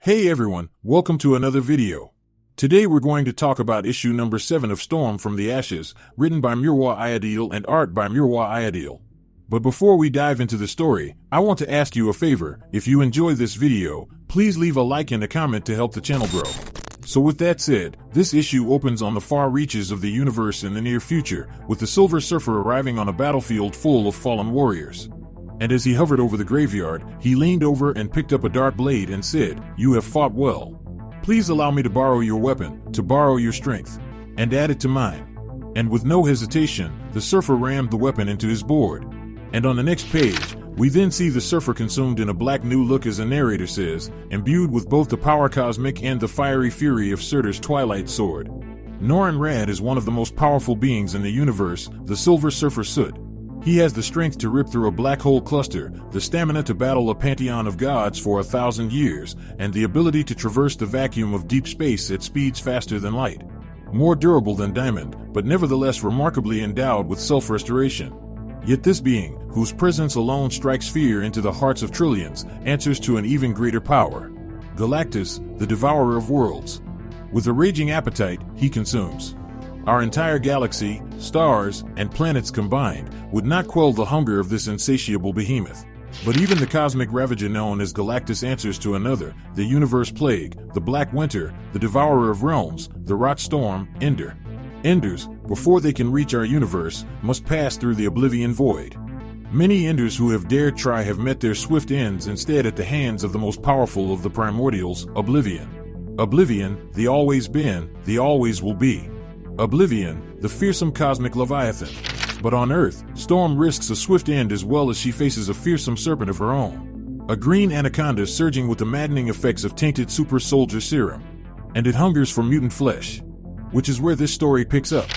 Hey everyone, welcome to another video. Today we're going to talk about issue number 7 of Storm from the Ashes, written by Murwa Ayadil and art by Murwa Ayadil. But before we dive into the story, I want to ask you a favor. If you enjoy this video, please leave a like and a comment to help the channel grow. So with that said, this issue opens on the far reaches of the universe in the near future, with the Silver Surfer arriving on a battlefield full of fallen warriors. And as he hovered over the graveyard, he leaned over and picked up a dark blade and said, "You have fought well. Please allow me to borrow your weapon, to borrow your strength, and add it to mine." And with no hesitation, the surfer rammed the weapon into his board. And on the next page, we then see the surfer consumed in a black new look as the narrator says, imbued with both the power cosmic and the fiery fury of Surtur's twilight sword. Norrin Radd is one of the most powerful beings in the universe, the Silver Surfer Soot. He has the strength to rip through a black hole cluster, the stamina to battle a pantheon of gods for 1,000 years, and the ability to traverse the vacuum of deep space at speeds faster than light. More durable than diamond, but nevertheless remarkably endowed with self-restoration. Yet this being, whose presence alone strikes fear into the hearts of trillions, answers to an even greater power. Galactus, the devourer of worlds. With a raging appetite, he consumes our entire galaxy, stars, and planets combined would not quell the hunger of this insatiable behemoth. But even the cosmic ravager known as Galactus answers to another, the universe plague, the Black Winter, the devourer of realms, the rot storm, Ender. Enders, before they can reach our universe, must pass through the oblivion void. Many Enders who have dared try have met their swift ends instead at the hands of the most powerful of the primordials, Oblivion. Oblivion, the always been, the always will be. Oblivion, the fearsome cosmic leviathan. But on Earth, Storm risks a swift end as well as she faces a fearsome serpent of her own. A green anaconda surging with the maddening effects of tainted super soldier serum. And it hungers for mutant flesh. Which is where this story picks up.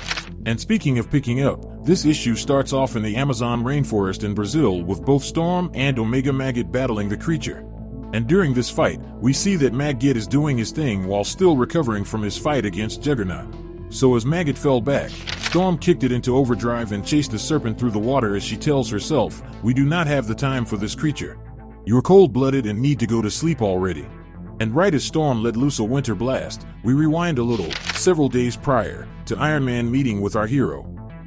And speaking of picking up, this issue starts off in the Amazon rainforest in Brazil with both Storm and Omega Maggot battling the creature. And during this fight, we see that Maggot is doing his thing while still recovering from his fight against Juggernaut. So as Maggot fell back, Storm kicked it into overdrive and chased the serpent through the water as she tells herself, "We do not have the time for this creature. You're cold-blooded and need to go to sleep already." And right as Storm let loose a winter blast, we rewind a little, several days prior, to Iron Man meeting with our hero.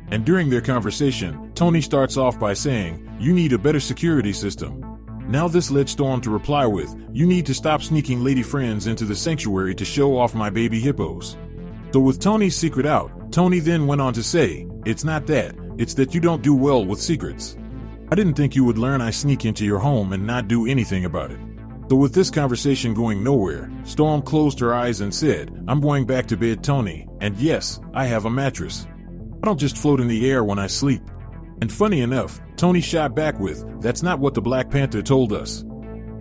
And during their conversation, Tony starts off by saying, "You need a better security system." Now this led Storm to reply with, "You need to stop sneaking lady friends into the sanctuary to show off my baby hippos." So with Tony's secret out, Tony then went on to say, "It's not that, it's that you don't do well with secrets. I didn't think you would learn I sneak into your home and not do anything about it." So with this conversation going nowhere, Storm closed her eyes and said, "I'm going back to bed, Tony, and yes, I have a mattress. I don't just float in the air when I sleep." And funny enough, Tony shot back with, "That's not what the Black Panther told us."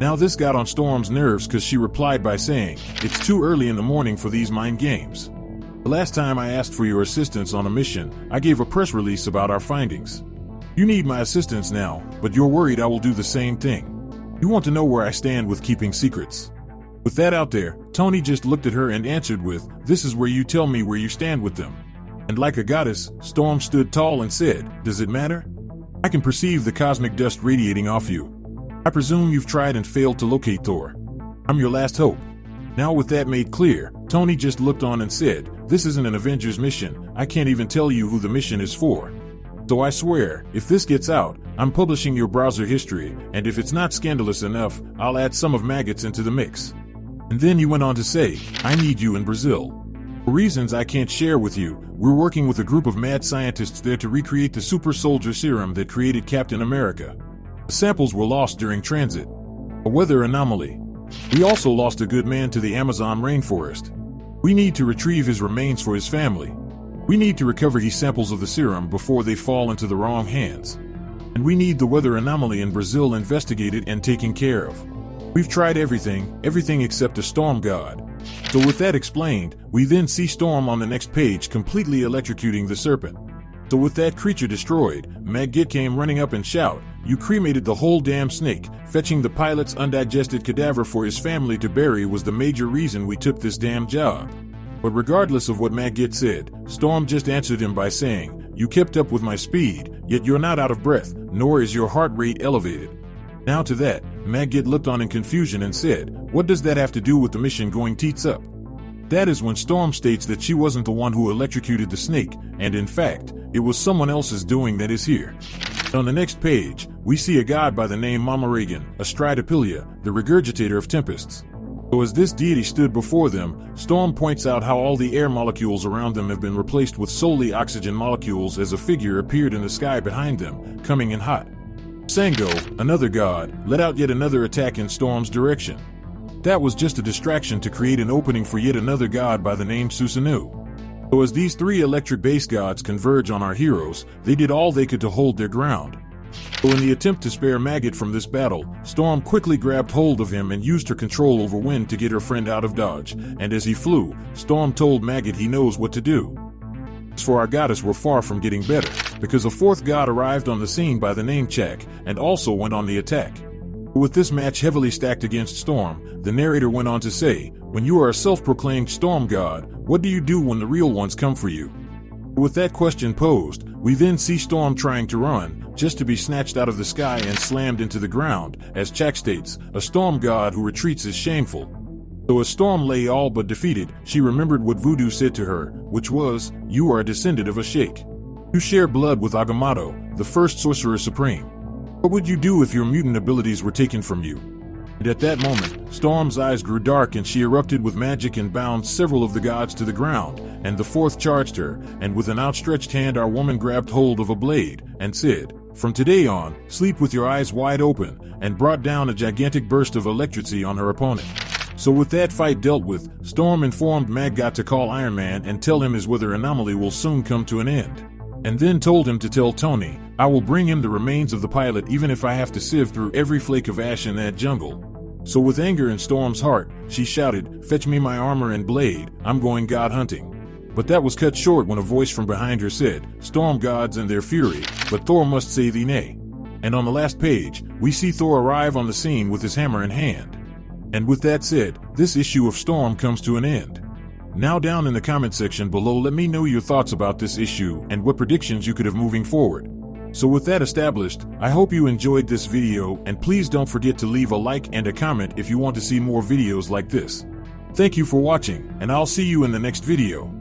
Now this got on Storm's nerves because she replied by saying, "It's too early in the morning for these mind games. The last time I asked for your assistance on a mission, I gave a press release about our findings. You need my assistance now, but you're worried I will do the same thing. You want to know where I stand with keeping secrets." With that out there, Tony just looked at her and answered with, "This is where you tell me where you stand with them." And like a goddess, Storm stood tall and said, "Does it matter? I can perceive the cosmic dust radiating off you. I presume you've tried and failed to locate Thor. I'm your last hope." Now with that made clear, Tony just looked on and said, "This isn't an Avengers mission. I can't even tell you who the mission is for. So I swear, if this gets out, I'm publishing your browser history, and if it's not scandalous enough, I'll add some of Maggot's into the mix." And then he went on to say, "I need you in Brazil. For reasons I can't share with you, we're working with a group of mad scientists there to recreate the super soldier serum that created Captain America. The samples were lost during transit. A weather anomaly. We also lost a good man to the Amazon rainforest. We need to retrieve his remains for his family. We need to recover his samples of the serum before they fall into the wrong hands. And we need the weather anomaly in Brazil investigated and taken care of. We've tried everything except a storm god." So with that explained, we then see Storm on the next page completely electrocuting the serpent. So with that creature destroyed, Maggot came running up and shout, "You cremated the whole damn snake. Fetching the pilot's undigested cadaver for his family to bury was the major reason we took this damn job." But regardless of what Maggot said, Storm just answered him by saying, "You kept up with my speed, yet you're not out of breath, nor is your heart rate elevated. Now to that, Maggot looked on in confusion and said, "What does that have to do with the mission going teats up?" That is when Storm states that she wasn't the one who electrocuted the snake, and in fact, it was someone else's doing that is here. On the next page, we see a god by the name MAMARAGAN, astride Apilia, the regurgitator of tempests. So as this deity stood before them, Storm points out how all the air molecules around them have been replaced with solely oxygen molecules as a figure appeared in the sky behind them, coming in hot. SANGO, another god, let out yet another attack in Storm's direction. That was just a distraction to create an opening for yet another god by the name SUSANOO. So as these three electric-based gods converge on our heroes, they did all they could to hold their ground. So in the attempt to spare Maggot from this battle, Storm quickly grabbed hold of him and used her control over wind to get her friend out of dodge, and as he flew, Storm told Maggot he knows what to do. As for our goddess, were far from getting better, because a fourth god arrived on the scene by the name CHAAC, and also went on the attack. With this match heavily stacked against Storm, the narrator went on to say, "When you are a self-proclaimed storm god, what do you do when the real ones come for you?" With that question posed, we then see Storm trying to run, just to be snatched out of the sky and slammed into the ground. As CHAAC states, a storm god who retreats is shameful. So as Storm lay all but defeated, she remembered what Voodoo said to her, which was, "You are a descendant of a sheikh. You share blood with Agamotto, the first sorcerer supreme. What would you do if your mutant abilities were taken from you?" And at that moment, Storm's eyes grew dark and she erupted with magic and bound several of the gods to the ground, and the fourth charged her, and with an outstretched hand our woman grabbed hold of a blade, and said, "From today on, sleep with your eyes wide open," and brought down a gigantic burst of electricity on her opponent. So with that fight dealt with, Storm informed Maggot to call Iron Man and tell him his weather anomaly will soon come to an end. And then told him to tell Tony, "I will bring him the remains of the pilot even if I have to sieve through every flake of ash in that jungle." So with anger in Storm's heart, she shouted, "Fetch me my armor and blade, I'm going god hunting." But that was cut short when a voice from behind her said, "Storm gods and their fury, but Thor must say thee nay." And on the last page, we see Thor arrive on the scene with his hammer in hand. And with that said, this issue of Storm comes to an end. Now down in the comment section below, let me know your thoughts about this issue and what predictions you could have moving forward. So with that established, I hope you enjoyed this video, and please don't forget to leave a like and a comment if you want to see more videos like this. Thank you for watching, and I'll see you in the next video.